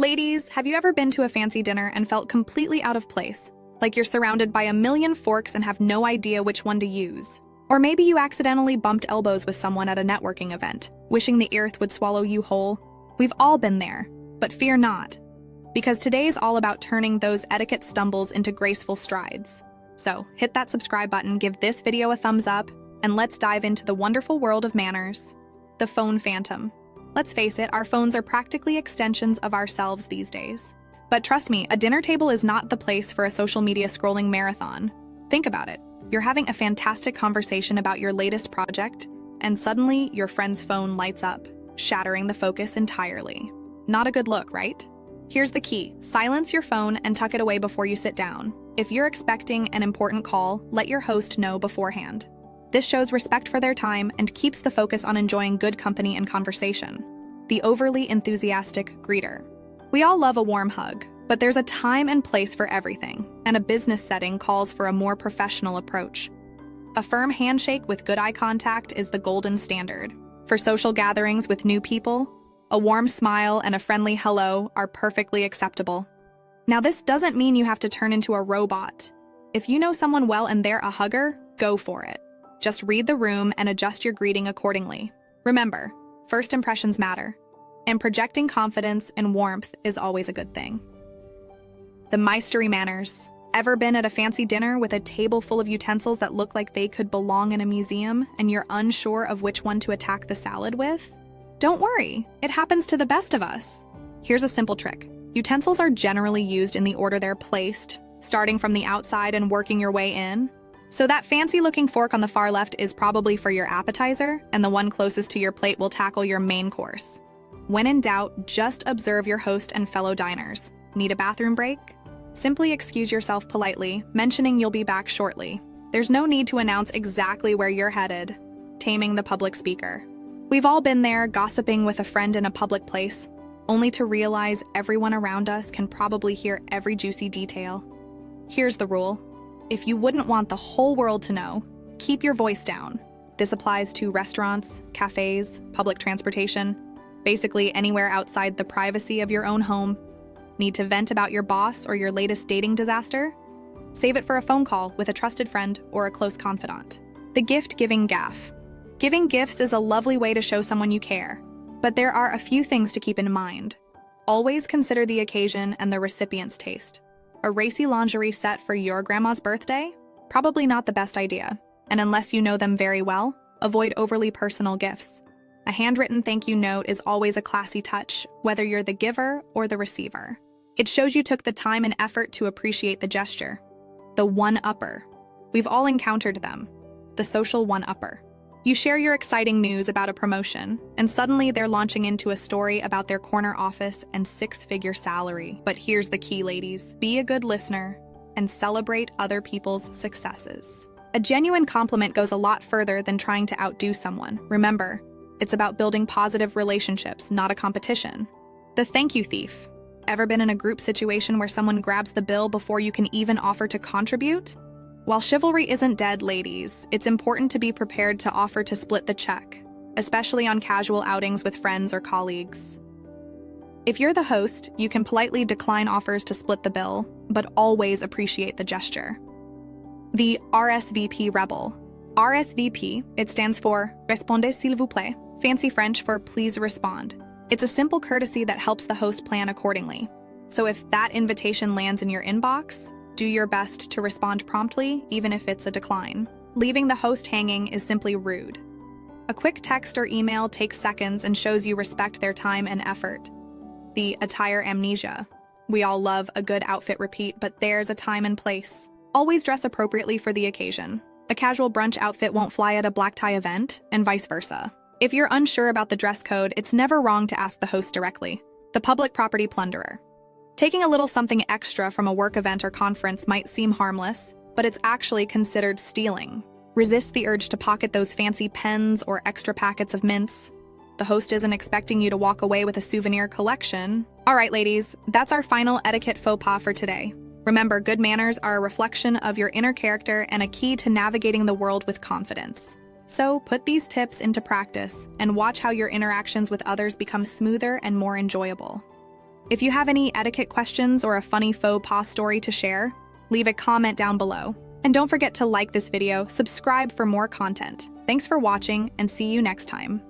Ladies, have you ever been to a fancy dinner and felt completely out of place? Like you're surrounded by a million forks and have no idea which one to use? Or maybe you accidentally bumped elbows with someone at a networking event, wishing the earth would swallow you whole? We've all been there, but fear not, because today's all about turning those etiquette stumbles into graceful strides. So, hit that subscribe button, give this video a thumbs up, and let's dive into the wonderful world of manners. The phone phantom. Let's face it, our phones are practically extensions of ourselves these days. But trust me, a dinner table is not the place for a social media scrolling marathon. Think about it. You're having a fantastic conversation about your latest project, and suddenly your friend's phone lights up, shattering the focus entirely. Not a good look, right? Here's the key. Silence your phone and tuck it away before you sit down. If you're expecting an important call, let your host know beforehand. This shows respect for their time and keeps the focus on enjoying good company and conversation. The overly enthusiastic greeter. We all love a warm hug, but there's a time and place for everything, and a business setting calls for a more professional approach. A firm handshake with good eye contact is the golden standard. For social gatherings with new people, a warm smile and a friendly hello are perfectly acceptable. Now, this doesn't mean you have to turn into a robot. If you know someone well and they're a hugger, go for it. Just read the room and adjust your greeting accordingly. Remember, first impressions matter, and projecting confidence and warmth is always a good thing. The meistery manners. Ever been at a fancy dinner with a table full of utensils that look like they could belong in a museum and you're unsure of which one to attack the salad with? Don't worry, it happens to the best of us. Here's a simple trick. Utensils are generally used in the order they're placed, starting from the outside and working your way in. So that fancy-looking fork on the far left is probably for your appetizer, and the one closest to your plate will tackle your main course. When in doubt, just observe your host and fellow diners. Need a bathroom break? Simply excuse yourself politely, mentioning you'll be back shortly. There's no need to announce exactly where you're headed. Taming the public speaker. We've all been there, gossiping with a friend in a public place, only to realize everyone around us can probably hear every juicy detail. Here's the rule. If you wouldn't want the whole world to know, keep your voice down. This applies to restaurants, cafes, public transportation, basically anywhere outside the privacy of your own home. Need to vent about your boss or your latest dating disaster? Save it for a phone call with a trusted friend or a close confidant. The gift-giving gaffe. Giving gifts is a lovely way to show someone you care, but there are a few things to keep in mind. Always consider the occasion and the recipient's taste. A racy lingerie set for your grandma's birthday? Probably not the best idea. And unless you know them very well, avoid overly personal gifts. A handwritten thank you note is always a classy touch, whether you're the giver or the receiver. It shows you took the time and effort to appreciate the gesture. The one-upper. We've all encountered them. The social one-upper. You share your exciting news about a promotion, and suddenly they're launching into a story about their corner office and six-figure salary. But here's the key, ladies. Be a good listener and celebrate other people's successes. A genuine compliment goes a lot further than trying to outdo someone. Remember, it's about building positive relationships, not a competition. The thank you thief. Ever been in a group situation where someone grabs the bill before you can even offer to contribute? While chivalry isn't dead, ladies, it's important to be prepared to offer to split the check, especially on casual outings with friends or colleagues. If you're the host, you can politely decline offers to split the bill, but always appreciate the gesture. The RSVP rebel. RSVP, it stands for Répondez s'il vous plaît, fancy French for please respond. It's a simple courtesy that helps the host plan accordingly. So if that invitation lands in your inbox, do your best to respond promptly, even if it's a decline. Leaving the host hanging is simply rude. A quick text or email takes seconds and shows you respect their time and effort. The attire amnesia. We all love a good outfit repeat, but there's a time and place. Always dress appropriately for the occasion. A casual brunch outfit won't fly at a black tie event, and vice versa. If you're unsure about the dress code, it's never wrong to ask the host directly. The public property plunderer. Taking a little something extra from a work event or conference might seem harmless, but it's actually considered stealing. Resist the urge to pocket those fancy pens or extra packets of mints. The host isn't expecting you to walk away with a souvenir collection. All right, ladies, that's our final etiquette faux pas for today. Remember, good manners are a reflection of your inner character and a key to navigating the world with confidence. So put these tips into practice and watch how your interactions with others become smoother and more enjoyable. If you have any etiquette questions or a funny faux pas story to share, leave a comment down below. And don't forget to like this video, subscribe for more content. Thanks for watching, and see you next time.